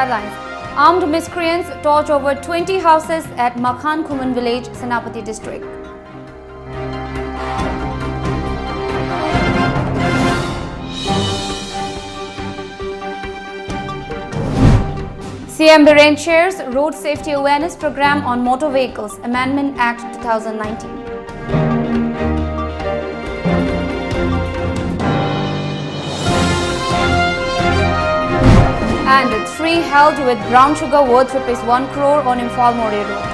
headlines. Armed miscreants torch over 20 houses at Makhan Kuman village, Senapati district. CM Biren shares Road Safety Awareness Program on Motor Vehicles Amendment Act 2019. And 3 held with brown sugar worth ₹1 crore on Imphal More Road.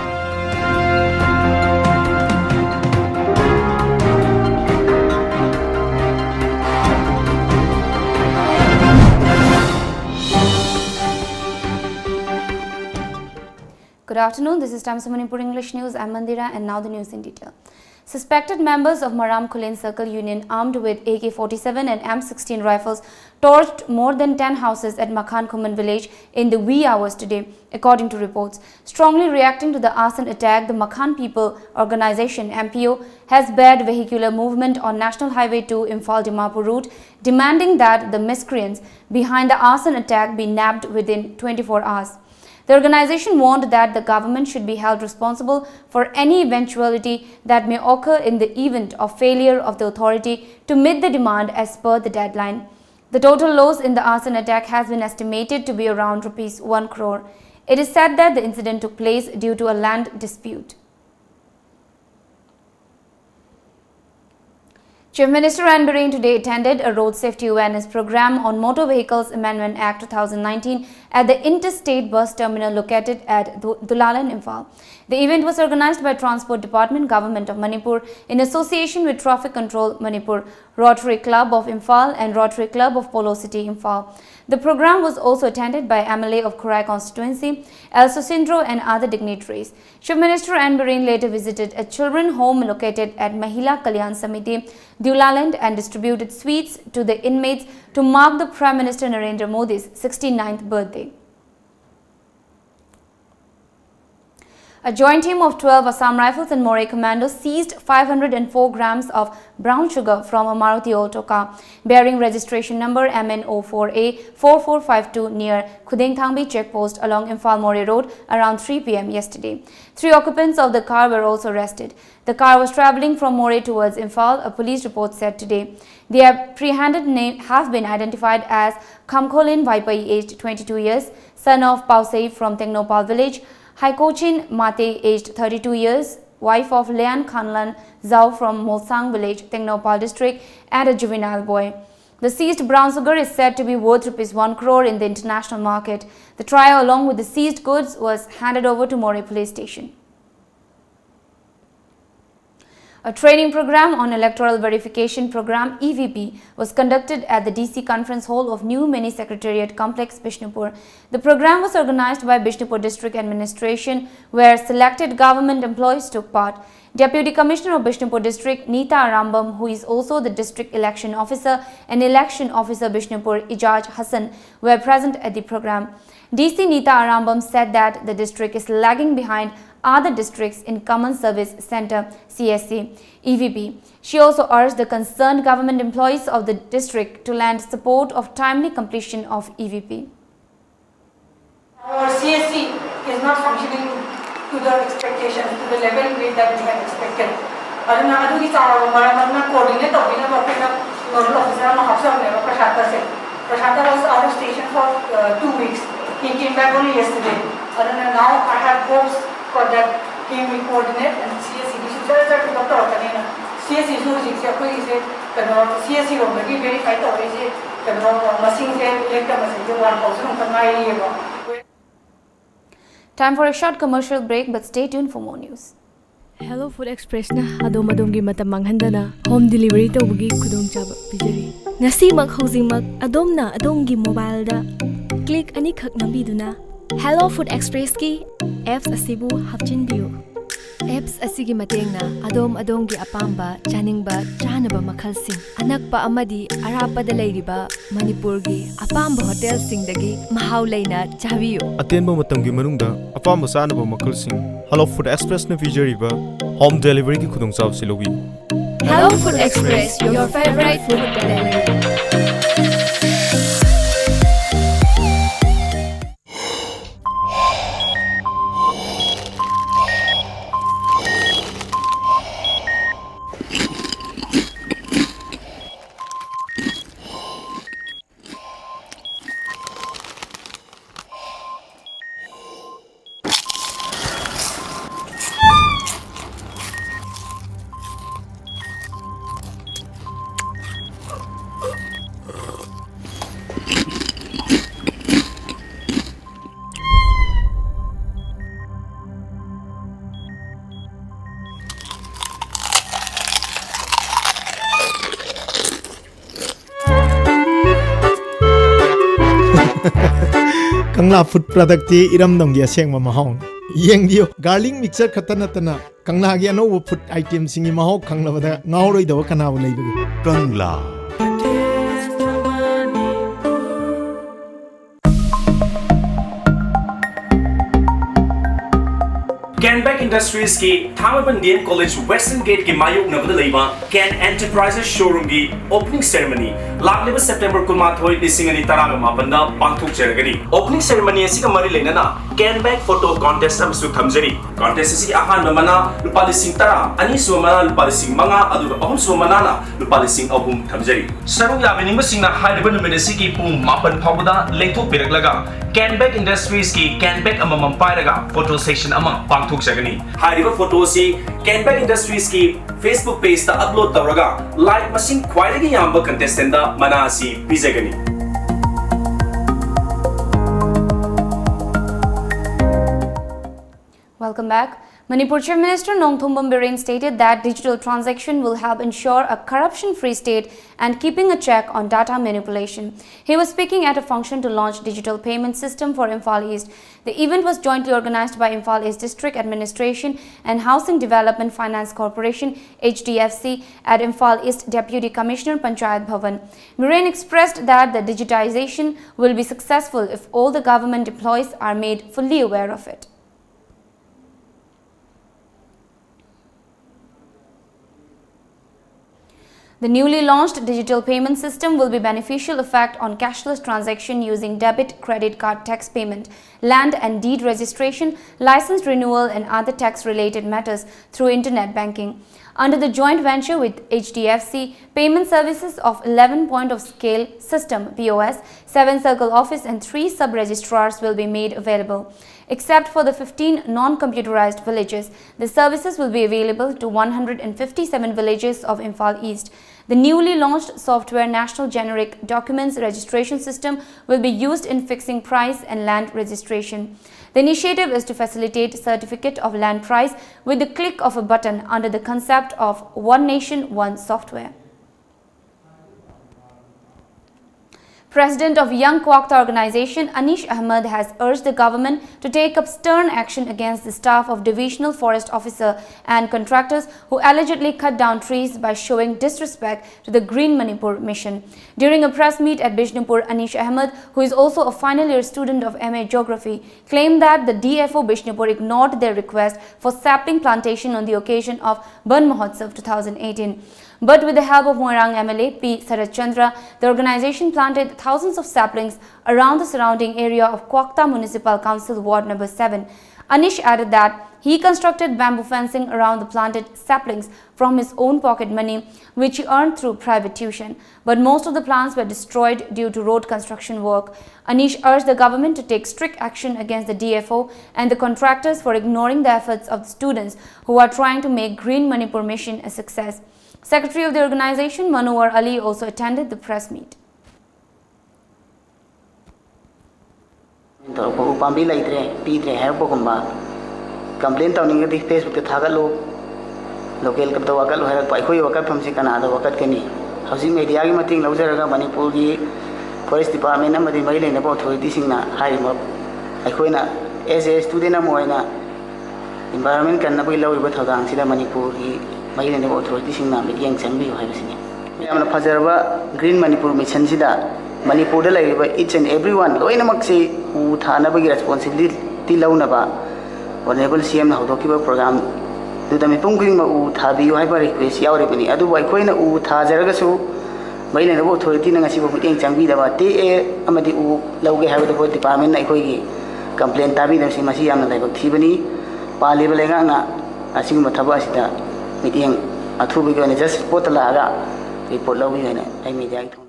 Good afternoon, this is Times of Manipur English News. I'm Mandira and now the news in detail. Suspected members of Maram Kulin Circle Union armed with AK-47 and M16 rifles torched more than 10 houses at Makhan Kuman village in the wee hours today, according to reports. Strongly reacting to the arson attack, the Makhan People Organization (MPO) has barred vehicular movement on National Highway 2 Imphal-Dimapur route, demanding that the miscreants behind the arson attack be nabbed within 24 hours. The organization warned that the government should be held responsible for any eventuality that may occur in the event of failure of the authority to meet the demand as per the deadline. The total loss in the arson attack has been estimated to be around ₹1 crore. It is said that the incident took place due to a land dispute. Chief Minister Manipuri today attended a road safety awareness program on Motor Vehicles Amendment Act 2019 at the interstate bus terminal located at Dulalan, Imphal. The event was organized by Transport Department, Government of Manipur in association with Traffic Control Manipur, Rotary Club of Imphal and Rotary Club of Polo City, Imphal. The program was also attended by MLA of Kurai constituency, El Susindro and other dignitaries. Chief Minister Manipuri later visited a children's home located at Mahila Kalyan Samiti, Dulaland, and distributed sweets to the inmates to mark the Prime Minister Narendra Modi's 69th birthday. A joint team of 12 Assam Rifles and Moray Commandos seized 504 grams of brown sugar from a Maruti Alto car bearing registration number MN04A4452 near Khudengthangbi checkpost along Imphal More Road around 3 p.m. yesterday. 3 occupants of the car were also arrested. The car was travelling from More towards Imphal, a police report said today. The apprehended name have been identified as Kamkholin Vaipai, aged 22 years, son of Pausei from Tengnopal village, Haikochin Mate, aged 32 years, wife of Lean Khanlan Zhao from Molsang village, Tengnopal district, and a juvenile boy. The seized brown sugar is said to be worth ₹1 crore in the international market. The trio along with the seized goods was handed over to More police station. A training program on Electoral Verification Program (EVP) was conducted at the DC Conference Hall of New Mini Secretariat Complex, Bishnupur. The program was organized by Bishnupur District Administration, where selected government employees took part. Deputy Commissioner of Bishnupur District, Neeta Arambam, who is also the District Election Officer, and Election Officer Bishnupur, Ijaz Hassan, were present at the program. DC Neeta Arambam said that the district is lagging behind other districts in Common Service Center (CSC) EVP. She also urged the concerned government employees of the district to lend support of timely completion of EVP. Our CSC is not functioning to the expectations, to the level that we had expected. Coordinate Prashanta was out of station for 2 weeks. He came back only yesterday. Now I have hopes for that he will coordinate and CSC. CSC is CSC verify Time for a short commercial break, but stay tuned for more news. Hello Food Express na adom-adom matam manghandana home delivery tawbagi khudong chaba pijari. Ngasi mak hojingmak adom adongi mobile da click ani khak nambiduna Hello Food Express ki apps asibu hapchinbiu. Apps asigi matengna adom-adongi apamba chaningba chanaba makhalsing anakpa amadi arapada leiriba Manipurgi apamba hotel singdagi mahau leina chabiu. Atenba matamgi manungda apamba sanaba makhalsing Hello Food Express na pijariba home delivery ki khudongchab silobi. Hello Food Express, your favorite food delivery. Kangla food product ti iram dong gi aseng ma mahong yeng dio garlic mixer khatana tana kangla gi ano food item singi mahok khangla bada ngauroi daw kana bu leibagi Kangla Canback Industries की थामाबंदियन college western gate के मायोग नबद लेबा can enterprises showroom की opening ceremony लाखलेबा सितंबर कुमाथोय लिसिंगनी तराग मापंदा पांथुक जरगनी opening ceremony असि का मरी लेना कैनबैक photo contest अमसु थमजरी contest असि आहान मना लुपा लिसिंग तरा अनि सुमना लुपा लिसिंग मंगा अदुगा अहम सुमना ना लुपा लिसिंग अहुम थमजरी सरुग याबेनिंग सिंगना हाइरबन नुमिनेसी की पुंग मापन फावदा लेथो पिरगलगा कैनबैक इंडस्ट्रीज की कैनबैक अममम पायरगा फोटो सेक्शन अमा पांथुक जगनी हाइरिबा फोटो सी कैनबैक इंडस्ट्रीज की फेसबुक पेज ता अपलोड तौरगा लाइक मसिंग ख्वाइदगी याम्बा कंटेस्टेंट दा मना सी पिजगनी Welcome back. Manipur Chief Minister Nongthombam Biren stated that digital transaction will help ensure a corruption-free state and keeping a check on data manipulation. He was speaking at a function to launch digital payment system for Imphal East. The event was jointly organized by Imphal East District Administration and Housing Development Finance Corporation (HDFC) at Imphal East Deputy Commissioner Panchayat Bhavan. Biren expressed that the digitization will be successful if all the government employees are made fully aware of it. The newly launched digital payment system will be beneficial effect on cashless transaction using debit, credit card tax payment, land and deed registration, license renewal and other tax-related matters through internet banking. Under the joint venture with HDFC, payment services of 11 point of scale system POS, 7 circle office and 3 sub-registrars will be made available. Except for the 15 non-computerized villages, the services will be available to 157 villages of Imphal East. The newly launched software National Generic Documents Registration System will be used in fixing price and land registration. The initiative is to facilitate certificate of land price with the click of a button under the concept of One Nation, One Software. President of Young Quokta Organization Anish Ahmed has urged the government to take up stern action against the staff of Divisional Forest Officer and contractors who allegedly cut down trees by showing disrespect to the Green Manipur mission. During a press meet at Bishnupur, Anish Ahmed, who is also a final year student of MA Geography, claimed that the DFO Bishnupur ignored their request for sapling plantation on the occasion of Ban Mahotsav 2018. But with the help of Moirang MLA P. Sarat Chandra, the organization planted thousands of saplings around the surrounding area of Quokta Municipal Council Ward number 7. Anish added that he constructed bamboo fencing around the planted saplings from his own pocket money, which he earned through private tuition. But most of the plants were destroyed due to road construction work. Anish urged the government to take strict action against the DFO and the contractors for ignoring the efforts of the students who are trying to make Green Manipur mission a success. Secretary of the organization Manohar Ali also attended the press meet. Upambi laitre pidre herbo kumba complaint tawning di Facebook te thagalo local kapta wakal harak pai khoi wakat phamsi kana da wakat kani housing media gi mating laujaraga Manipur gi forest department amadi mai leina bo authority singna haima aikhoina as a student amoina environment kan na bai lawi ba thodang sida Manipur gi mai leina bo authority singna mediang chambi haibasini yamna fajarba Green Manipur mission sida Manipur da laiba each and everyone loina maksi u thana bagi responsibility launaba honorable CM na hodokiba program du da mipum ging ma u thabi haiba request yaure bani adu bai khoina u thajaraga su mai leina bo authority na ngasi bo mediang chambi da ba te amadi u lauge haiba da department na khoi gi complaint tabi da si masi yamna laiba thibani paliba lenga na asing mathaba asida mediang athubi gi ne just potla aga report lawi ne ai media gi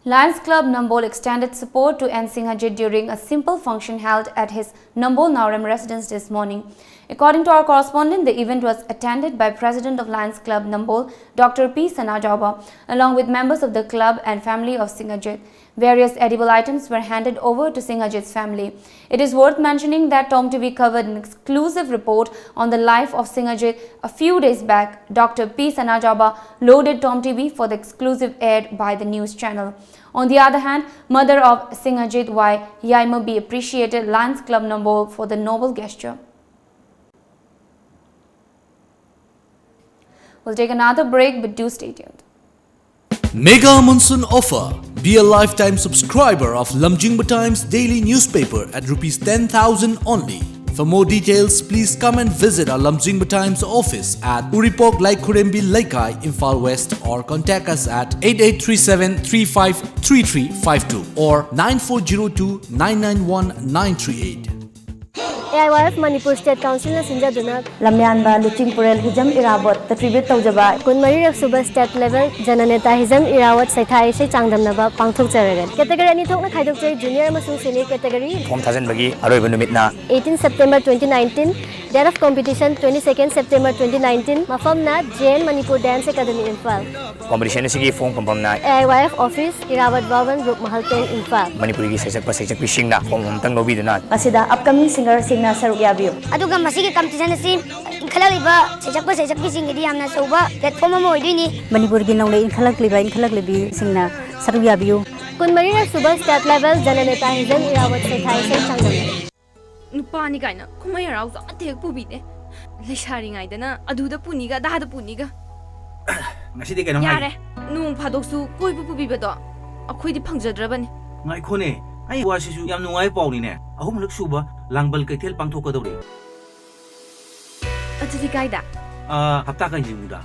Lions Club Nambol extended support to N. Singhajit during a simple function held at his Nambol Nauram residence this morning. According to our correspondent, the event was attended by President of Lions Club Nambol, Dr. P. Sanajaba, along with members of the club and family of Singhajit. Various edible items were handed over to Singhajit's family. It is worth mentioning that TOMTV covered an exclusive report on the life of Singhajit a few days back. Dr. P. Sanajaba loaded TOMTV for the exclusive aired by the news channel. On the other hand, mother of Singhajit Y. Yaima B appreciated Lions Club Number for the noble gesture. We'll take another break, but do stay tuned. Mega Monsoon Offer. Be a lifetime subscriber of lamjingbatomtv daily newspaper at Rs 10,000 only. For more details, please come and visit our lamjingbatomtv office at Uripok Laikurembi Laikai, Imphal West, or contact us at 8837 353352 or 9402 991 938. AIYF Manipur State Council na sinjaduna lamyanba luching purel hijam irawat the tribute tawjaba kunmari suba state level jananeta hijam irawat saithai se changdamnaba pangthok jaragan category ani thokna khaidok jai junior amasung senior category form thajan bagi aroiba numitna 18 September 2019 date of competition 22nd September 2019 mafamna Jain Manipur Dance Academy Imphal competition sigi form pampamna AIYF office irawat Bhavan Group Mahalteng Imphal Manipuri gi sejak pisingna form tang lobiduna asida upcoming singer singna saruk yabiu aduga masigi competition asi khalaliba sejak pising gi amna soba platform mo idini manipur gi nongle inkhalak libi singna saruk yabiu kunmari suba state level jananeta hijam irawat saithai se changdam nupani kaina kumai rau za athek pubine leishari ngai dana aduda puniga dahada puniga ngasi de kaino yare nung phadoksu koi pubibedo akhoi di phangjadrabani ngai khone ai wasisu yam nungai pawni ne ahum lak suba langbal kaithel pangthok kadawri achidi kaida hapta kan jimuda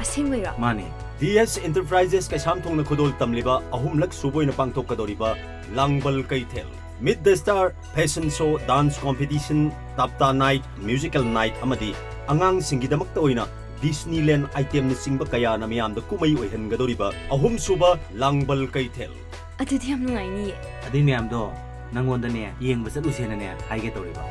asengwira mane DS Enterprises Kaisam Thongna Khodol Tamliba Ahumlak Suboina Pangthok Kadoriba Langbal Kaithel Meet the Star Fashion Show Dance Competition Tapta Night Musical Night Amadi Angang Singidamakta Oina Disneyland item na singba kaya na miyamda kumay oihangadoriba ahum suba Langbal Kaithel adidi yam nungai ni adi miyamdo nangonda ne yengba chalusena ne haige toriba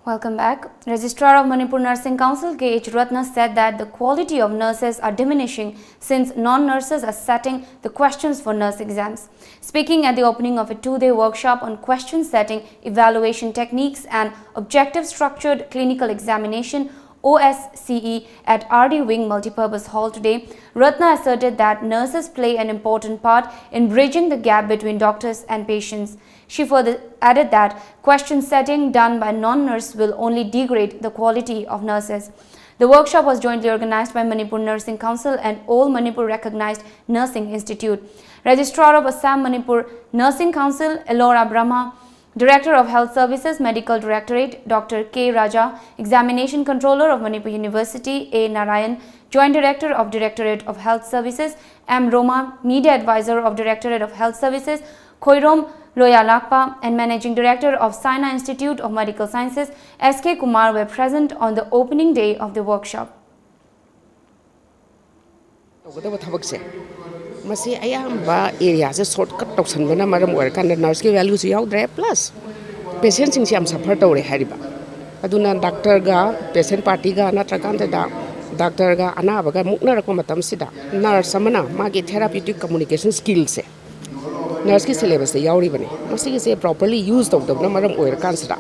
Welcome back. Registrar of Manipur Nursing Council K.H. Ratna said that the quality of nurses are diminishing since non-nurses are setting the questions for nurse exams. Speaking at the opening of a 2-day workshop on question setting, evaluation techniques and objective structured clinical examination OSCE at RD Wing Multipurpose Hall today, Ratna asserted that nurses play an important part in bridging the gap between doctors and patients. She further added that question setting done by non-nurse will only degrade the quality of nurses. The workshop was jointly organized by Manipur Nursing Council and All Manipur Recognized Nursing Institute. Registrar of Assam Manipur Nursing Council, Elora Brahma, Director of Health Services, Medical Directorate, Dr. K. Raja, Examination Controller of Manipur University, A. Narayan, Joint Director of Directorate of Health Services, M. Roma, Media Advisor of Directorate of Health Services, Khoirom Loyalakpa, and Managing Director of Saina Institute of Medical Sciences, S.K. Kumar were present on the opening day of the workshop. Masi ayamba area se shortcut toksan bana maram kan nurse ki value se yaudre plus patient sing siam suffer tore hariba aduna doctor ga patient party ga na trakan da doctor ga anaba ga mukna rakma matam sida nurse samana magi therapeutic communication skills se nurse ki syllabus se yauri bane masi ki se properly use tawda na maram kan sida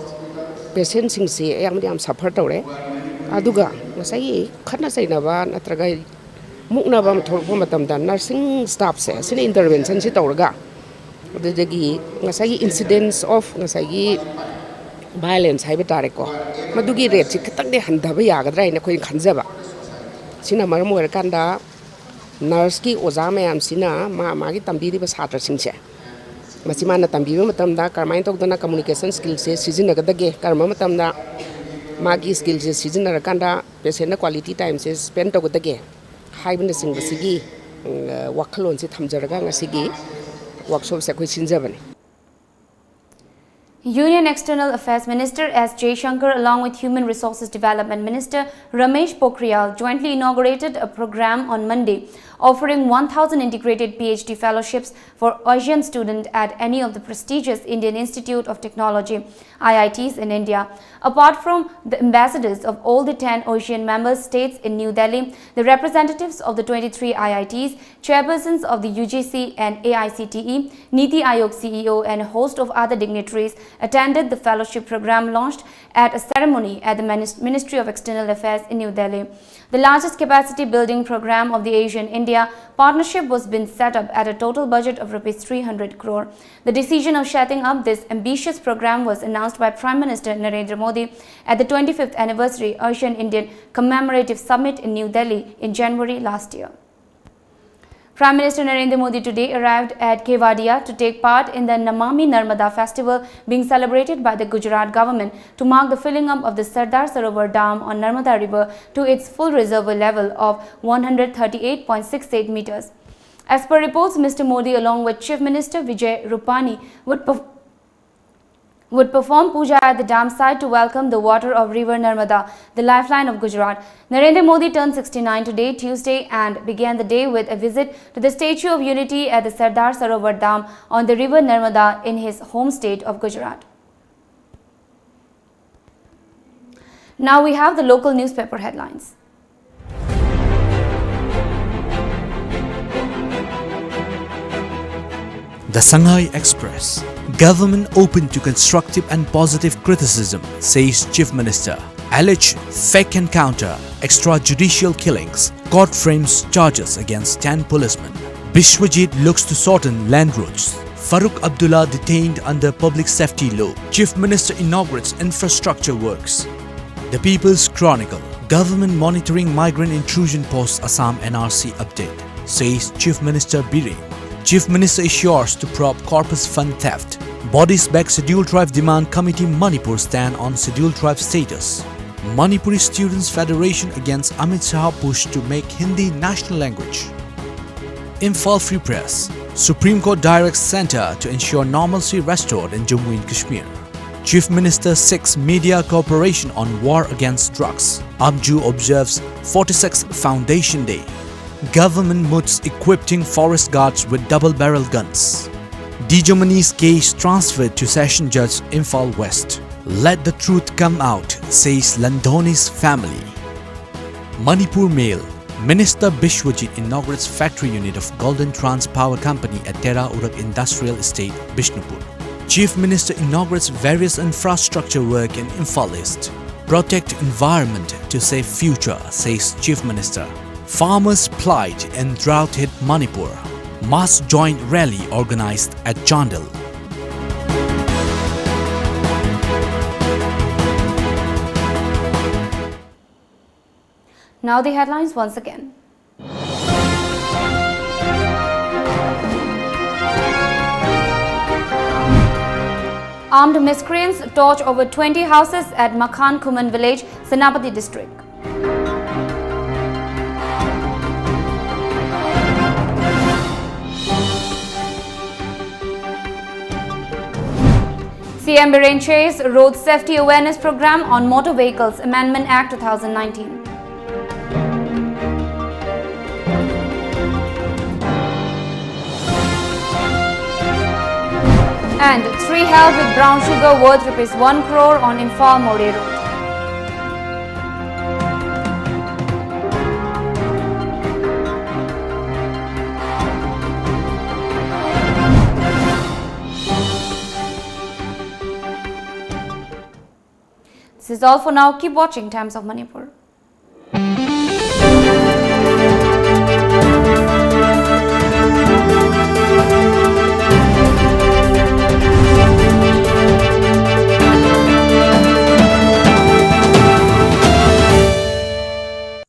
patient sing se ayam suffer tore aduga masai khana saina ba natraga mukna bam thorpa matam da nursing staff se sine intervention si tawraga adegi ngasai incidents of ngasai violence haiba tare ko madugi rate si khatang de handaba yagadra ina khoi khanjaba sina maram wer kanda nurse ki oja mayam sina ma gi tambi ri ba satra sing se machima na tambi matam da karmain tok dana communication skills se sizina gadage karma matam da magi skills se sizina kanda patient na quality time se spend to gadage haibna sing basigi wakhalon se thamjaraga ngasigi workshop se khoi sinjabani. Union External Affairs Minister S. Jaishankar along with Human Resources Development Minister Ramesh Pokhriyal jointly inaugurated a program on Monday offering 1,000 integrated PhD fellowships for Asian students at any of the prestigious Indian Institute of Technology (IITs) in India. Apart from the ambassadors of all the 10 Asian member states in New Delhi, the representatives of the 23 IITs, chairpersons of the UGC and AICTE, Niti Aayog CEO and a host of other dignitaries attended the fellowship program launched at a ceremony at the Ministry of External Affairs in New Delhi. The largest capacity building program of the Asian-India partnership was being set up at a total budget of Rs 300 crore. The decision of setting up this ambitious program was announced by Prime Minister Narendra Modi at the 25th anniversary Asian-Indian Commemorative Summit in New Delhi in January last year. Prime Minister Narendra Modi today arrived at Kevadia to take part in the Namami Narmada festival being celebrated by the Gujarat government to mark the filling up of the Sardar Sarovar Dam on Narmada River to its full reservoir level of 138.68 meters. As per reports, Mr. Modi along with Chief Minister Vijay Rupani would perform puja at the dam site to welcome the water of river Narmada, the lifeline of Gujarat. Narendra Modi turned 69 today, Tuesday, and began the day with a visit to the Statue of Unity at the Sardar Sarovar Dam on the river Narmada in his home state of Gujarat. Now we have the local newspaper headlines. The Shanghai Express. Government open to constructive and positive criticism, says Chief Minister. Alleged fake encounter, extrajudicial killings. Court frames charges against 10 policemen. Bishwajit looks to shorten land routes. Farooq Abdullah detained under public safety law. Chief Minister inaugurates infrastructure works. The People's Chronicle. Government monitoring migrant intrusion post Assam NRC update, says Chief Minister Bireng. Chief Minister assures to probe corpus fund theft. Bodies back Scheduled Tribe Demand Committee Manipur stand on Scheduled Tribe status. Manipuri Students Federation against Amit Shah push to make Hindi national language. Imphal Free Press. Supreme Court directs Centre to ensure normalcy restored in Jammu and Kashmir. Chief Minister seeks media cooperation on war against drugs. Amju observes 46th Foundation Day. Government moods equipping forest guards with double-barrel guns. Djamani's case transferred to Session Judge Imphal West. Let the truth come out, says Landhoni's family. Manipur Mail. Minister Bishwajit inaugurates factory unit of Golden Trans Power Company at Tera Urak Industrial Estate, Bishnupur. Chief Minister inaugurates various infrastructure work in Imphal East. Protect environment to save future, says Chief Minister. Farmers' plight in drought-hit Manipur. Mass joint rally organized at Chandel. Now the headlines once again. Armed miscreants torch over 20 houses at Makhan Kuman village, Senapati district. CM Biren Chase Road Safety Awareness Program on Motor Vehicles Amendment Act 2019. And 3 held with brown sugar worth ₹1 crore on Imphal More Road. This is all for now. Keep watching Times of Manipur.